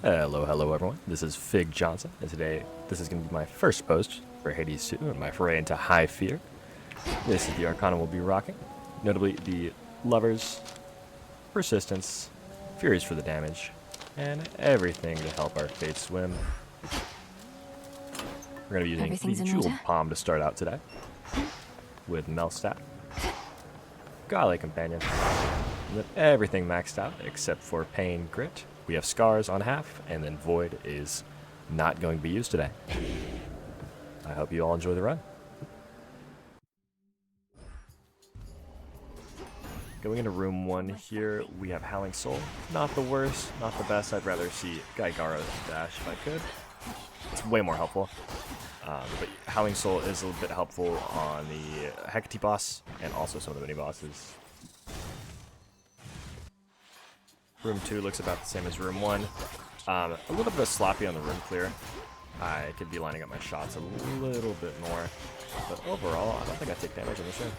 Hello everyone, this is Fig Johnson, and today this is going to be my first post for Hades 2 and my foray into High Fear. This is the Arcana we'll be rocking, notably the Lovers, Persistence, Furies for the damage, and everything to help our fates swim. We're going to be using the Jeweled Palm to start out today, with Melstat, Golly Companion, with everything maxed out except for Pain Grit. We have Scars on half, and then Void is not going to be used today. I hope you all enjoy the run. Going into room 1 here, we have Howling Soul. Not the worst, not the best. I'd rather see Gaigara's dash if I could. It's way more helpful. But Howling Soul is a little bit helpful on the Hecate boss, and also some of the mini-bosses. Room 2 looks about the same as room 1. A little bit of sloppy on the room clear. I could be lining up my shots a little bit more. But overall, I don't think I take damage in this room.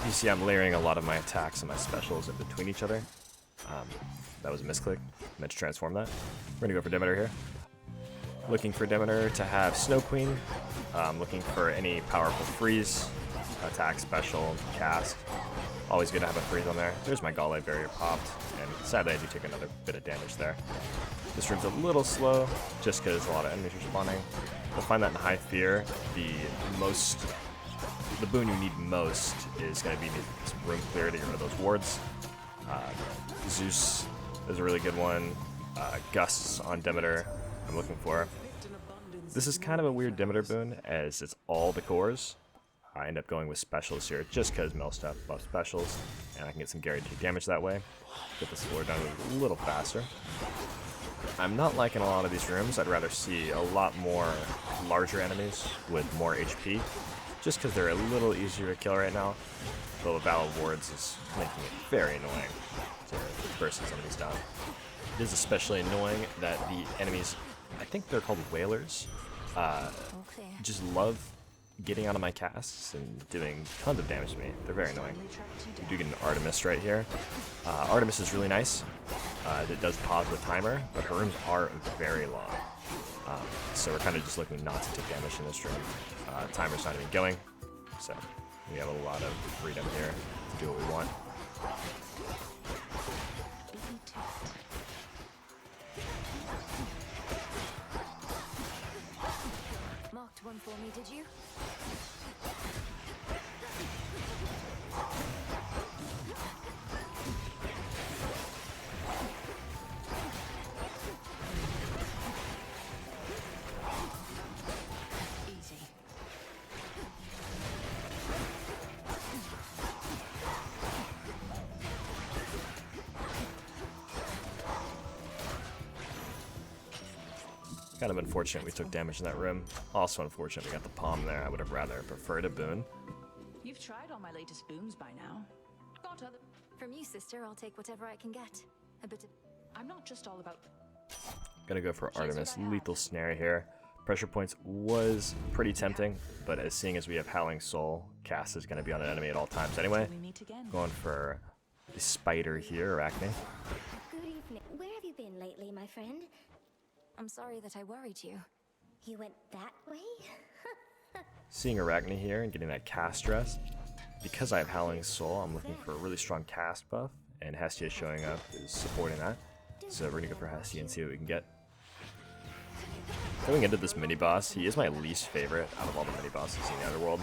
You see I'm layering a lot of my attacks and my specials in between each other. That was a misclick. Meant to transform that. We're gonna go for Demeter here. Looking for Demeter to have Snow Queen. Looking for any powerful freeze, attack, special, cast. Always good to have a freeze on there. There's my Gauntlet Barrier popped, and sadly I do take another bit of damage there. This room's a little slow, just because a lot of enemies are spawning. You'll find that in High Fear, the boon you need most is going to be this room clear to get rid of those wards. Zeus is a really good one. Gusts on Demeter I'm looking for. This is kind of a weird Demeter boon as it's all the cores. I end up going with specials here just because Melstat buffs specials and I can get some guaranteed damage that way. Get this floor done a little faster. I'm not liking a lot of these rooms. I'd rather see a lot more larger enemies with more HP just because they're a little easier to kill right now. Though the Battle of Wards is making it very annoying to burst these enemies down. It is especially annoying that the enemies, I think they're called Whalers, just love getting out of my casts and doing tons of damage to me. They're very annoying. We do get an Artemis right here. Artemis is really nice. It does pause the timer, but her rooms are very long. So we're kind of just looking not to take damage in this room. Timer's not even going, so we have a lot of freedom here to do what we want. Marked one for me, did you? Kind of unfortunate we took damage in that room. Also unfortunate we got the palm there. I would have rather preferred a boon. You've tried all my latest boons by now. Got other. From you, sister, I'll take whatever I can get. A bit of... I'm not just all about... Gonna go for Artemis. Lethal Snare here. Pressure points was pretty tempting, but as seeing as we have Howling Soul, cast is gonna be on an enemy at all times anyway. We meet again. Going for the spider here, Arachne. Good evening. Where have you been lately, my friend? I'm sorry that I worried you. You went that way? Seeing Arachne here and getting that cast stress. Because I have Howling Soul, I'm looking for a really strong cast buff, and Hestia showing up is supporting that. So we're gonna go for Hestia and see what we can get. Going into this mini-boss, he is my least favorite out of all the mini-bosses in the Otherworld.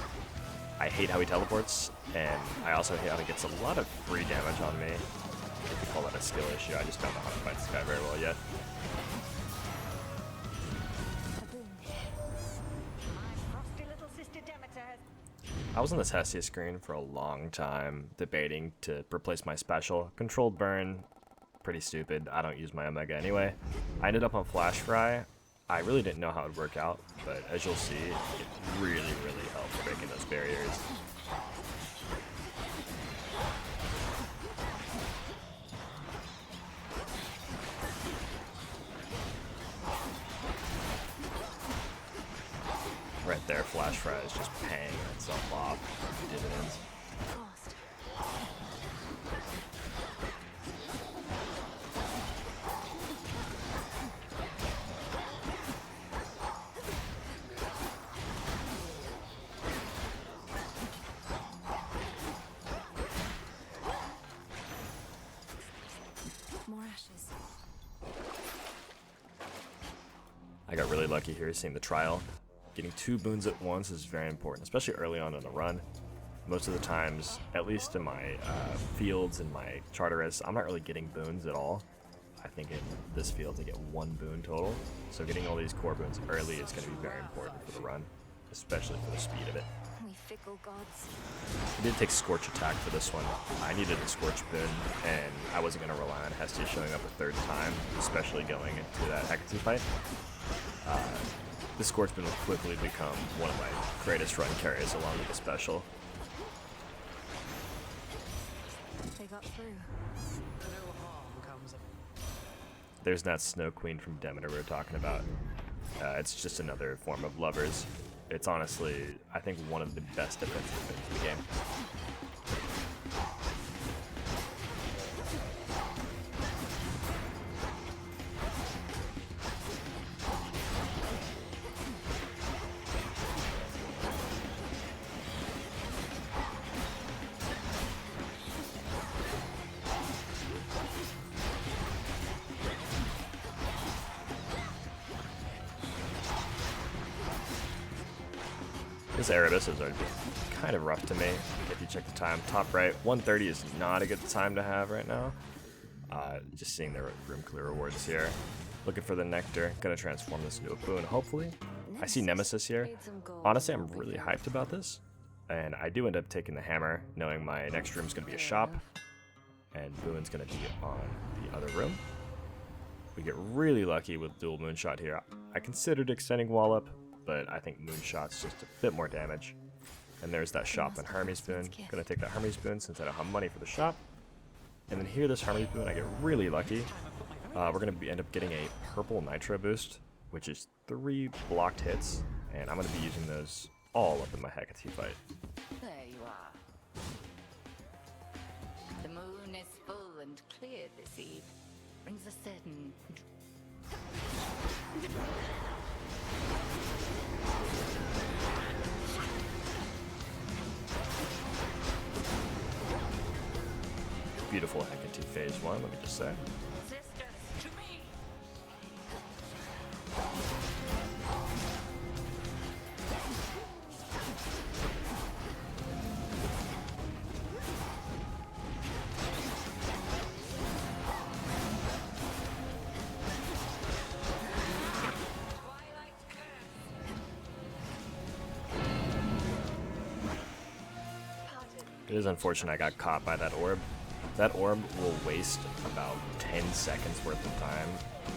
I hate how he teleports, and I also hate how he gets a lot of free damage on me. If you call that a skill issue, I just don't know how to fight this guy very well yet. I was on this Hestia screen for a long time, debating to replace my special. Controlled burn, pretty stupid. I don't use my Omega anyway. I ended up on Flash Fry. I really didn't know how it would work out, but as you'll see, it really helps breaking those barriers. their flash fry is just paying itself off dividends. Fast. More ashes. I got really lucky here seeing the trial. Getting 2 boons at once is very important, especially early on in the run. Most of the times, at least in my fields and my charteris, I'm not really getting boons at all. I think in this field I get 1 boon total. So getting all these core boons early is going to be very important for the run, especially for the speed of it. We fickle gods. I did take Scorch attack for this one. I needed a Scorch boon, and I wasn't going to rely on Hestia showing up a 3rd time, especially going into that Hecate fight. The Scorch boon will quickly become one of my greatest run carries along with the special. They got through. There's that Snow Queen from Demeter we were talking about. It's just another form of lovers. It's honestly, I think, one of the best defensive things in the game. This Erebus is kind of rough to me. If you check the time, top right, 130 is not a good time to have right now. Just seeing the room clear rewards here. Looking for the Nectar. Gonna transform this into a boon, hopefully. I see Nemesis here. Honestly, I'm really hyped about this. And I do end up taking the hammer, knowing my next room is gonna be a shop. And boon's gonna be on the other room. We get really lucky with dual Moonshot here. I considered extending Wallop, but I think Moonshot's just a bit more damage. And there's that shop and Hermes boon. Gonna take that Hermes boon since I don't have money for the shop. And then here, this Hermes boon, I get really lucky. We're gonna end up getting a purple Nitro boost, which is 3 blocked hits, and I'm gonna be using those all up in my Hecate fight. There you are. The moon is full and clear this eve. Brings a certain... Beautiful Hecate phase 1, let me just say. Sisters, to me! It is unfortunate I got caught by that orb. That orb will waste about 10 seconds worth of time,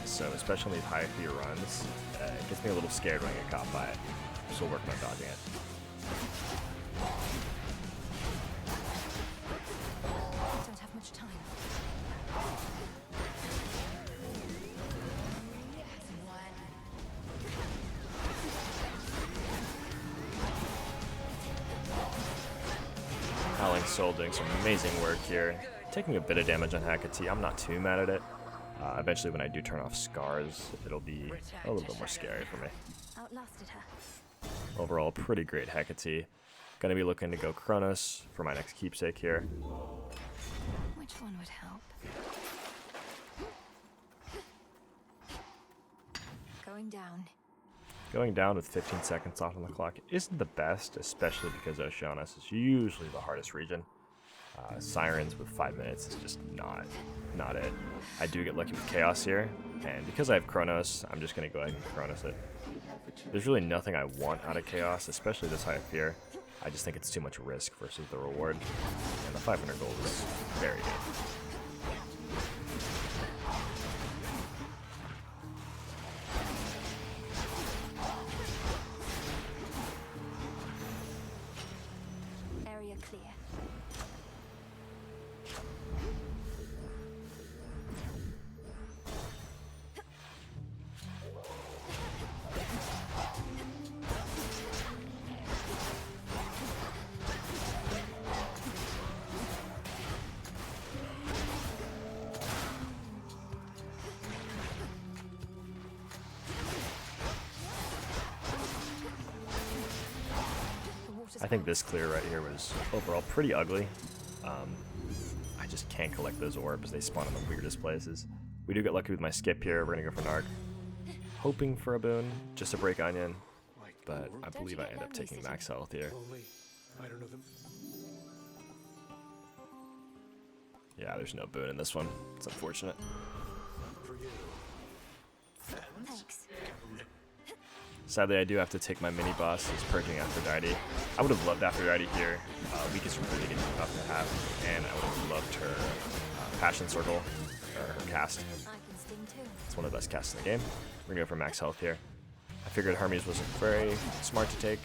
so especially on these high fear runs, it gets me a little scared when I get caught by it. I'm still working on dodging it. Don't have much time. Howling Soul doing some amazing work here. Taking a bit of damage on Hecate, I'm not too mad at it. Eventually when I do turn off Scars, it'll be a little bit more scary for me. Outlasted her. Overall, pretty great Hecate. Gonna be looking to go Chronos for my next keepsake here. Which one would help? Going down. Going down with 15 seconds off on the clock isn't the best, especially because Oceanus is usually the hardest region. Sirens with 5 minutes is just not it. I do get lucky with Chaos here, and because I have Chronos, I'm just going to go ahead and Chronos it. There's really nothing I want out of Chaos, especially this high fear. I just think it's too much risk versus the reward, and the 500 gold is very good. Area clear. I think this clear right here was overall pretty ugly. I just can't collect those orbs. They spawn in the weirdest places. We do get lucky with my skip here. We're going to go for Narc. Hoping for a boon, just to break Onion. But I believe I end up taking max health here. Yeah, there's no boon in this one. It's unfortunate. Thanks. Sadly, I do have to take my mini boss. He's purging Aphrodite. I would have loved Aphrodite here. Weakest really getting enough to have, and I would have loved her Passion Circle, or her cast. I can sting too. It's one of the best casts in the game. We're gonna go for max health here. I figured Hermes wasn't very smart to take,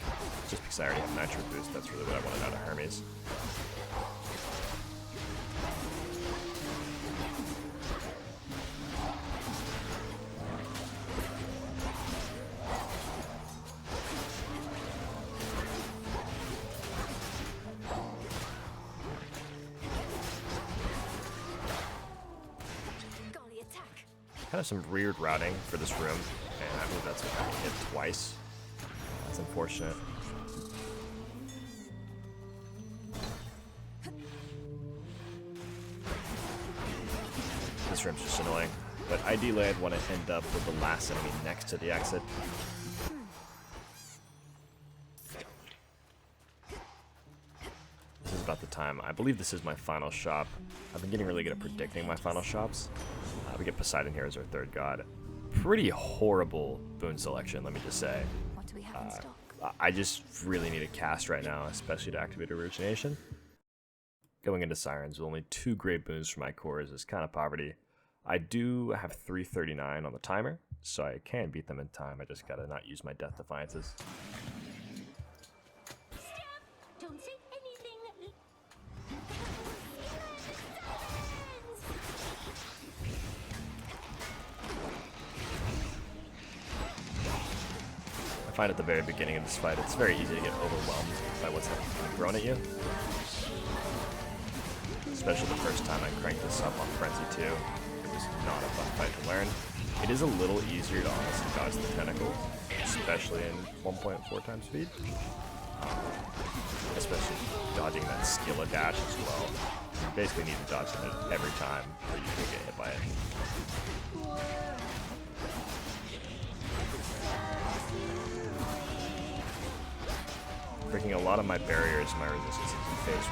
just because I already have Nitro Boost. That's really what I wanted out of Hermes. Golly, attack. Kind of some weird routing for this room, and I believe that's what got me hit twice. That's unfortunate. This room's just annoying, but ideally I'd want to end up with the last enemy next to the exit. This is about the time. I believe this is my final shop. I've been getting really good at predicting my final shops. We get Poseidon here as our third god. Pretty horrible boon selection, let me just say. What do we have in stock? I just really need a cast right now, especially to activate Origination. Going into Sirens with only 2 great boons for my cores is kind of poverty. I do have 339 on the timer, so I can beat them in time. I just gotta not use my Death Defiances. Don't say anything. I find at the very beginning of this fight, it's very easy to get overwhelmed by what's thrown at you. Especially the first time I cranked this up on Frenzy 2. It was not a fun fight to learn. It is a little easier to honestly dodge the tentacles, especially in 1.4 times speed. Especially dodging that skill of dash as well. You basically need to dodge it every time or you can get hit by it. Breaking a lot of my barriers, my resistance in phase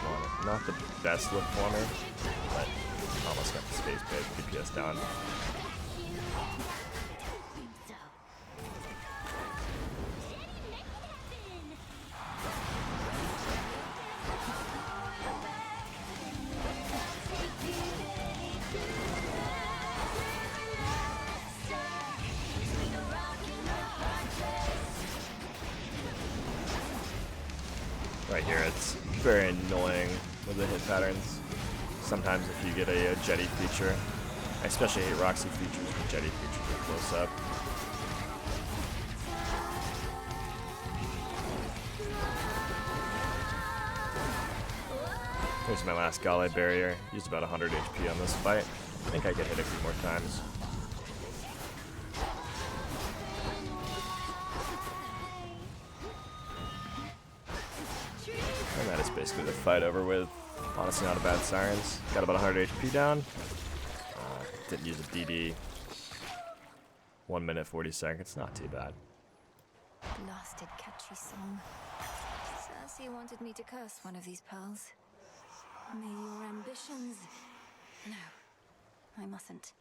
1. Not the best look for me, but almost got the space base DPS down. Right here, it's very annoying with the hit patterns. Sometimes if you get a jetty feature, I especially hate Roxy features with jetty features are close up. Here's my last Gale barrier. Used about 100 HP on this fight. I think I get hit a few more times. And that is basically the fight over with. Honestly, not a bad Sirens. Got about 100 HP down. Didn't use a DD. 1 minute 40 seconds. Not too bad. Blasted catchy song. Cersei wanted me to curse one of these pearls. May your ambitions... No, I mustn't.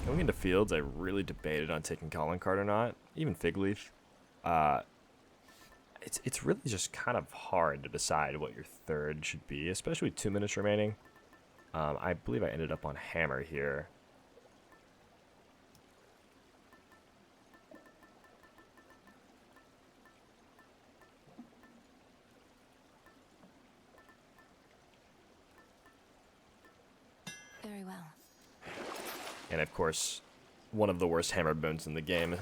Going into Fields, I really debated on taking Calling Card or not. Even Fig Leaf. It's really just kind of hard to decide what your third should be, especially with 2 minutes remaining. I believe I ended up on Hammer here. Very well. And of course, one of the worst hammer boons in the game.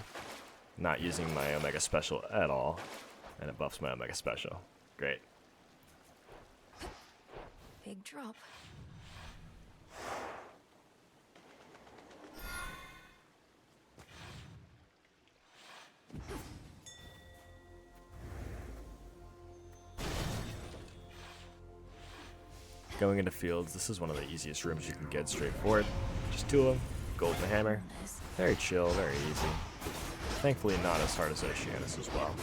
Not using my Omega Special at all. And it buffs my Omega Special. Great. Big drop. Going into fields, this is one of the easiest rooms you can get straightforward. Just 2 of them, golden hammer. Very chill, very easy. Thankfully not as hard as Oceanus as well.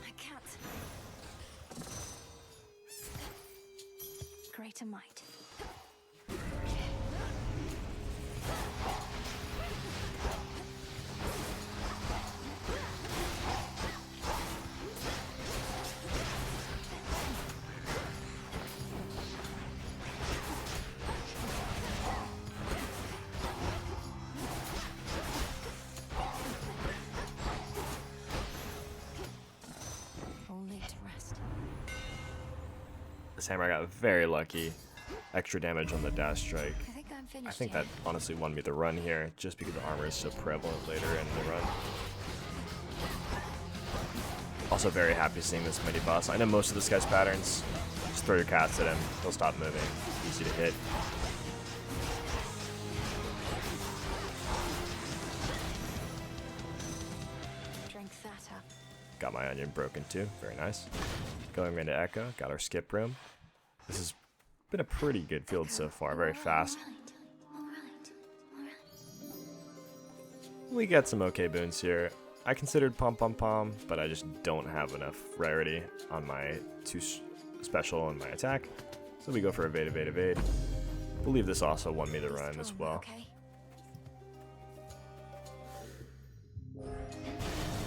I can't. Greater might. This hammer got very lucky. Extra damage on the dash strike. I think I'm finished. I think that honestly won me the run here, just because the armor is so prevalent later in the run. Also very happy seeing this mini boss. I know most of this guy's patterns. Just throw your cats at him, he'll stop moving. Easy to hit. Drink that up. Got my onion broken too, very nice. Going into Echo, got our skip room. This has been a pretty good field so far, very fast. All right. We get some okay boons here. I considered Pom Pom Pom, but I just don't have enough rarity on my 2 special and my attack. So we go for evade, evade, evade. Believe this also won me the run as well. Okay.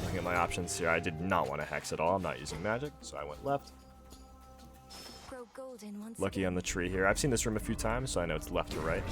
Looking at my options here, I did not want to hex at all. I'm not using magic, so I went left. Grow golden once Lucky again. on the tree here. I've seen this room a few times, so I know it's left or right.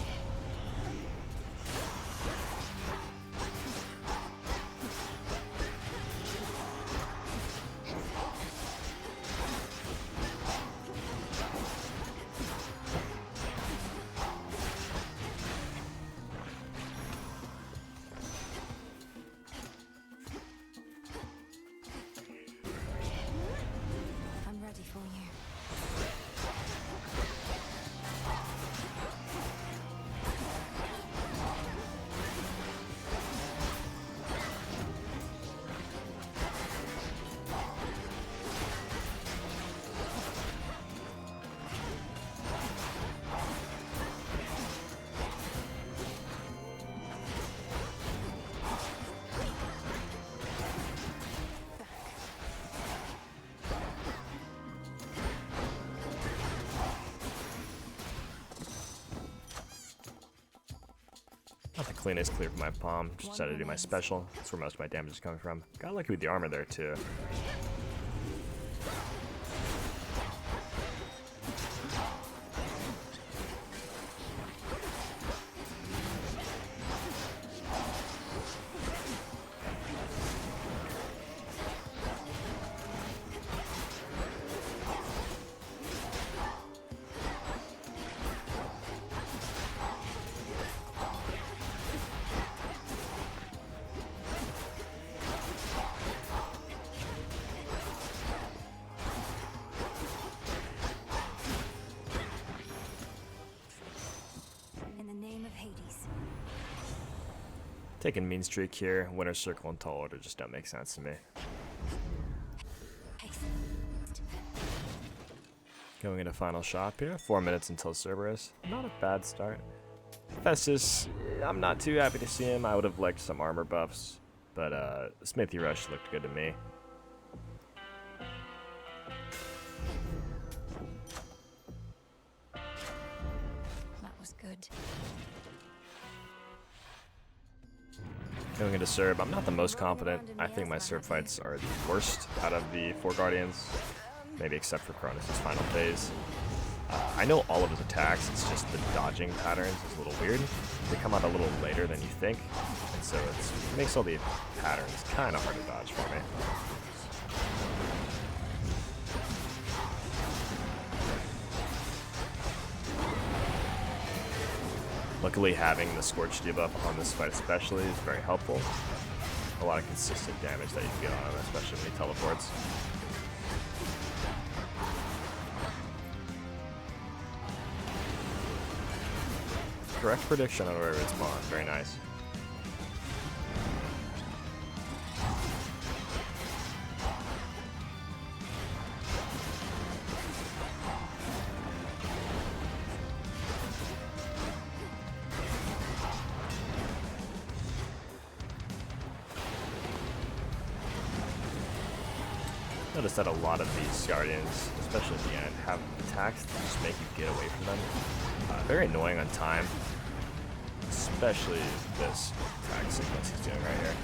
I'm ready for you. Not the cleanest clear for my palm. Just decided to do my special. That's where most of my damage is coming from. Got lucky with the armor there too. In the name of Hades. Taking mean streak here. Winner's circle and tall order just don't make sense to me. Haste. Going into final shop here. 4 minutes until Cerberus. Not a bad start. Festus, I'm not too happy to see him. I would have liked some armor buffs, but Smithy Rush looked good to me. That was good. Going into Serb, I'm not the most confident. I think my Serb fights are the worst out of the 4 Guardians, maybe except for Chronos' final phase. I know all of his attacks, it's just the dodging patterns is a little weird. They come out a little later than you think, and so it makes all the patterns kind of hard to dodge for me. Luckily, having the Scorch debuff on this fight especially is very helpful. A lot of consistent damage that you can get on him, especially when he teleports. Correct prediction on where it spawns. Very nice. Notice that a lot of these guardians, especially at the end, have attacks that just make you get away from them. Very annoying on time, especially this attack sequence he's doing right here.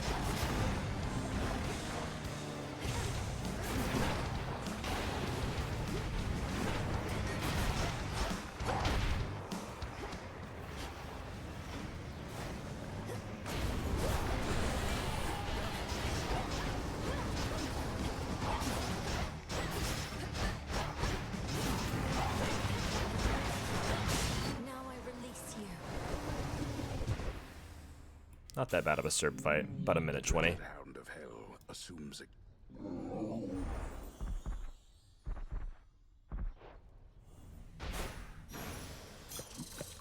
Not that bad of a SERP fight, about a minute 20. Hound of Hell assumes it.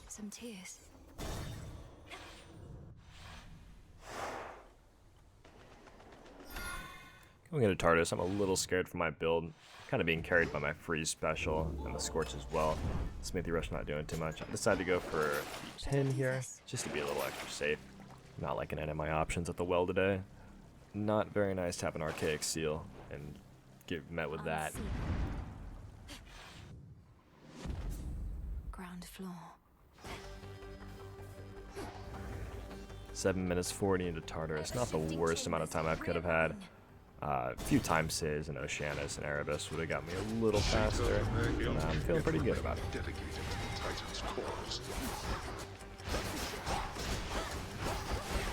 Some tears. Going into TARDIS, I'm a little scared for my build. Kind of being carried by my freeze special and the Scorch as well. Smithy Rush not doing too much. I decided to go for the pin here, just to be a little extra safe. Not liking any of my options at the well today. Not very nice to have an archaic seal and get met with that. Ground floor. 7 minutes 40 into Tartarus. Not the worst amount of time I could have had. A few time saves in Oceanus and Erebus would have got me a little faster. And I'm feeling pretty good about it. Dedicated to the Titan's cause.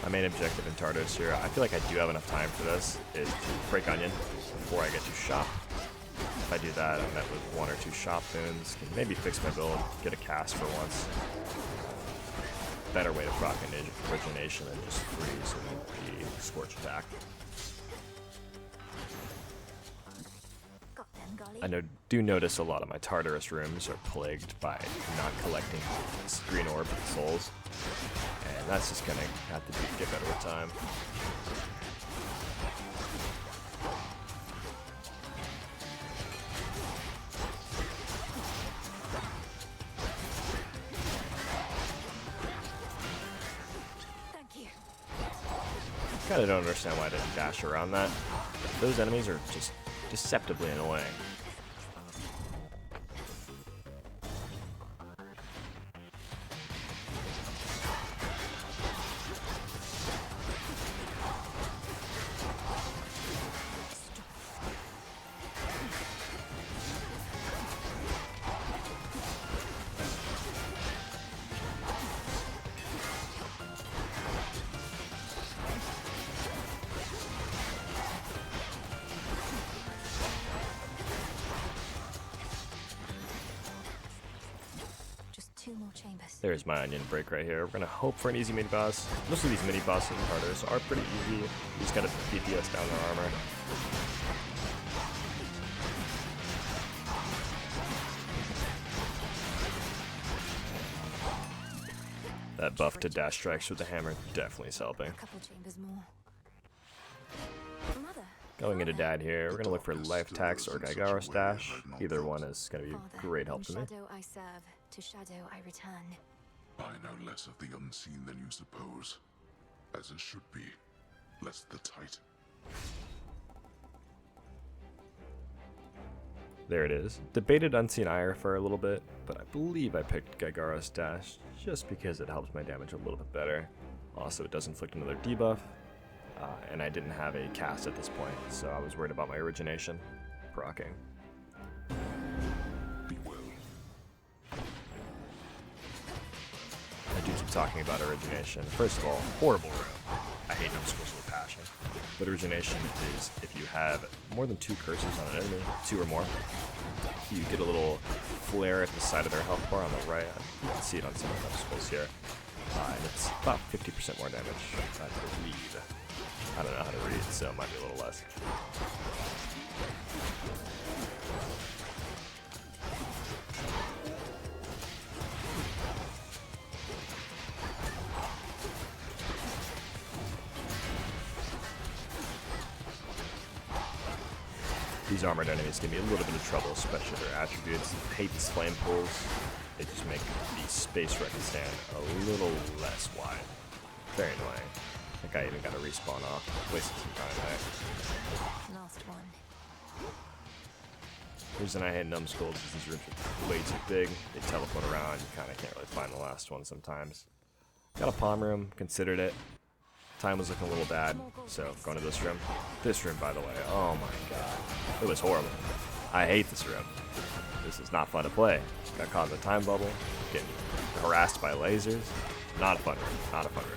My main objective in Tartarus here, I feel like I do have enough time for this, is to break Onion before I get to Shop. If I do that, I'm met with 1 or 2 Shop boons, can maybe fix my build, get a cast for once. Better way to proc Origination than just freeze and the Scorch attack. I do notice a lot of my Tartarus rooms are plagued by not collecting green orb souls. And that's just gonna have to get better with time. Thank you. Kinda don't understand why I didn't dash around that. Those enemies are just deceptively annoying. There's my onion break right here. We're gonna hope for an easy mini boss. Most of these mini bosses in Tartarus are pretty easy. You just gotta DPS down their armor. That buff to dash strikes with the hammer definitely is helping. A couple chambers more. Mother. Going into Dad here, we're gonna look for Life Tax or Gygaros Dash. Either one is gonna be a great help to me. Shadow I serve, to shadow I return. I know less of the unseen than you suppose. As it should be, lest the Titan. There it is. Debated Unseen Ire for a little bit, but I believe I picked Gygaros Dash just because it helps my damage a little bit better. Also, it does inflict another debuff, and I didn't have a cast at this point, so I was worried about my origination proccing. Be well. I do keep talking about origination. First of all, horrible room. I hate Numbskulls with passion. But origination is if you have more than 2 curses on an enemy, 2 or more, you get a little flare at the side of their health bar on the right. You can see it on some of the Numbskulls here. And it's about 50% more damage, I believe. I don't know how to read, so it might be a little less. These armored enemies give me a little bit of trouble, especially their attributes. I hate these flame pools. They just make the space wreck stand a little less wide. Very annoying. I think I even got a respawn off. Wasted some time there. Last one. The reason I hate numbskulls is these rooms are way too big. They teleport around. You kind of can't really find the last one sometimes. Got a palm room. Considered it. Time was looking a little bad, so going to this room. This room, by the way, oh my god. It was horrible. I hate this room. This is not fun to play. Got caught in a time bubble. Getting harassed by lasers. Not a fun room. Not a fun room.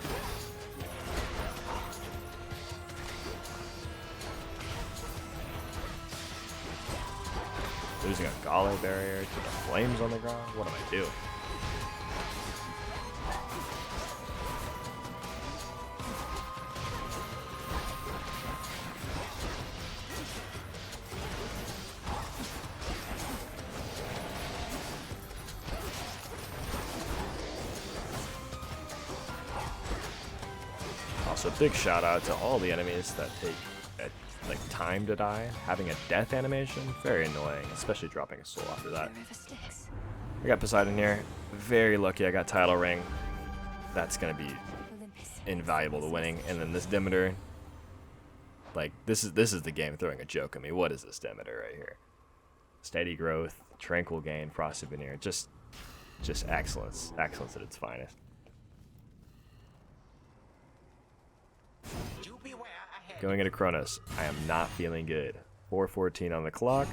Losing a Gale barrier to the flames on the ground? What am I doing? Also, big shout out to all the enemies that take like time to die. Having a death animation, very annoying, especially dropping a soul after that. I got Poseidon here. Very lucky I got title ring. That's gonna be invaluable to winning. And then this Demeter, like this is the game throwing a joke at me. What is this Demeter right here? Steady growth, tranquil gain, frosted veneer, just excellence at its finest. Going into Chronos, I am not feeling good. 4:14 on the clock,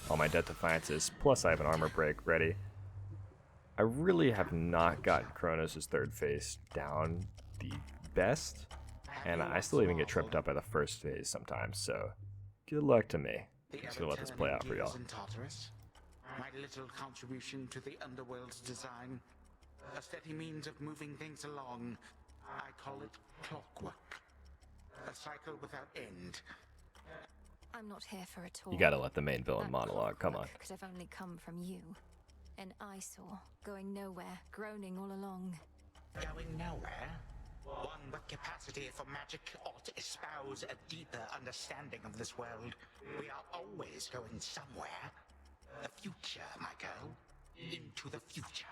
all my Death Defiances, plus I have an armor break ready. I really have not gotten Chronos' third phase down the best, and I still even get tripped up by the first phase sometimes, so good luck to me. I'm just gonna let this play out for y'all. My little contribution to the underworld's design. A steady means of moving things along. I call it clockwork. A cycle without end. I'm not here for a tour. You gotta let the main villain That monologue, come on. clockwork could have only come from you. An eyesore, going nowhere, groaning all along. Going nowhere? One with capacity for magic ought to espouse a deeper understanding of this world. We are always going somewhere. The future, my girl. Into the future.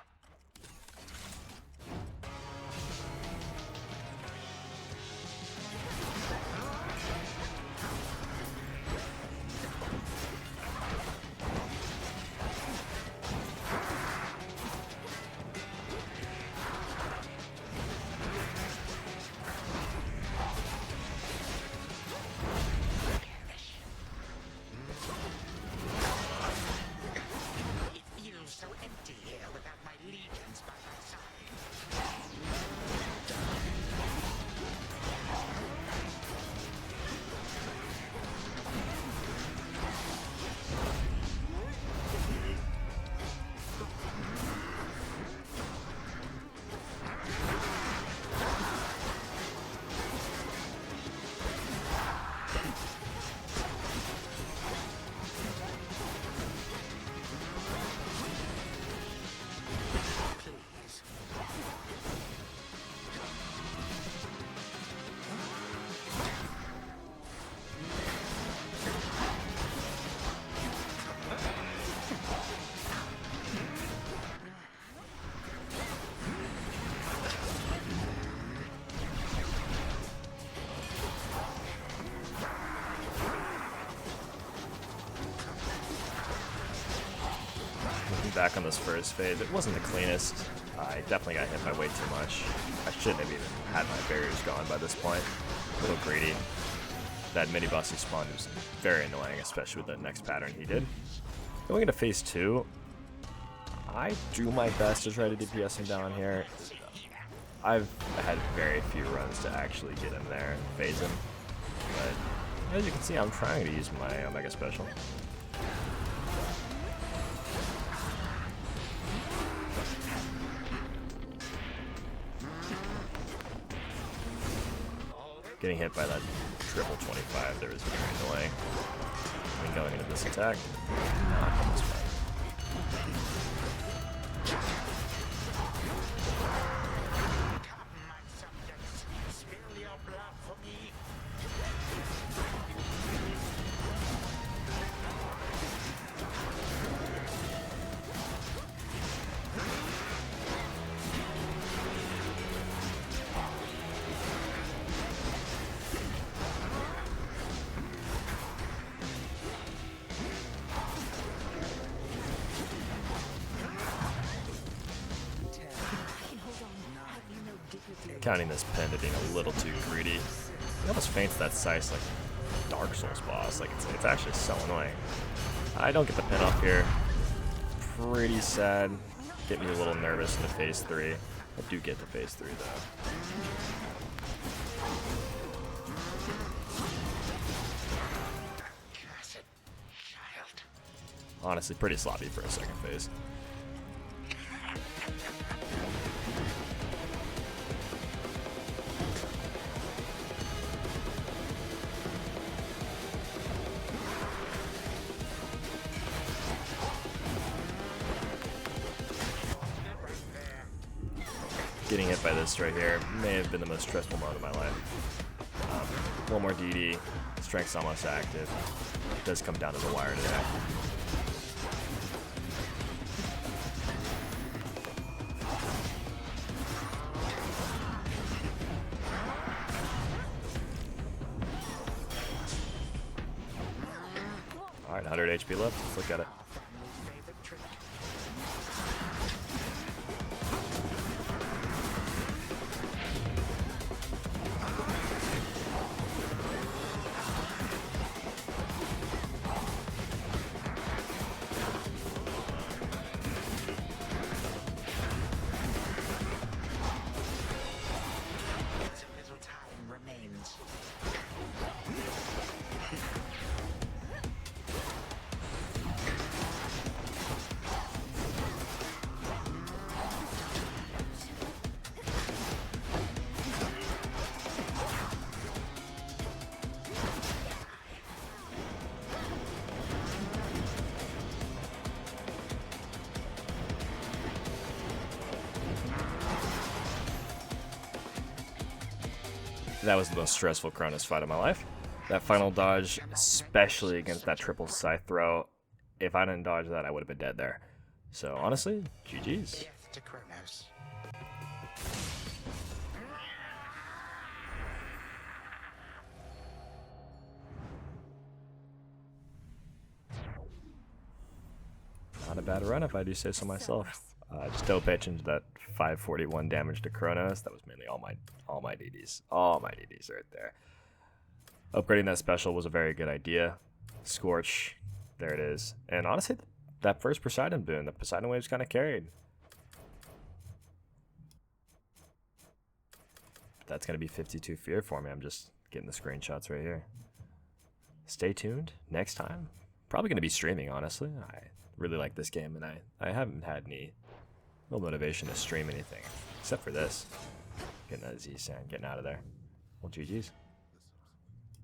Back on this first phase, it wasn't the cleanest. I definitely got hit by way too much. I shouldn't have even had my barriers gone by this point. A little greedy. That mini boss he spawned was very annoying, especially with the next pattern he did. Going into phase 2, I do my best to try to DPS him down here. I've had very few runs to actually get him there and phase him. But as you can see, I'm trying to use my Omega Special. Getting hit by that triple 25 there is very annoying. I mean, going into this attack, not this way. counting this pin to being a little too greedy. He almost faints that Sice like Dark Souls boss. Like it's actually so annoying. I don't get the pin off here. Pretty sad. Get me a little nervous into phase 3. I do get to phase 3 though. Honestly, pretty sloppy for a second phase. Getting hit by this right here may have been the most stressful moment of my life. One more DD, strength's almost active. It does come down to the wire today. Alright, 100 HP left. Let's look at it. Little time remains. That was the most stressful Chronos fight of my life. That final dodge, especially against that triple scythe throw, if I didn't dodge that, I would have been dead there. So honestly, GG's. Death to Chronos. Not a bad run if I do say so myself. Just don't pay attention to that 541 damage to Chronos. That was mainly all my DDs. All my DDs right there. Upgrading that special was a very good idea. Scorch, there it is. And honestly, that first Poseidon boon, the Poseidon wave's kind of carried. That's going to be 52 fear for me. I'm just getting the screenshots right here. Stay tuned. Next time, probably going to be streaming, honestly. I really like this game, and I haven't had any real motivation to stream anything, except for this. Getting that Z-Sand, getting out of there. Well, GG's.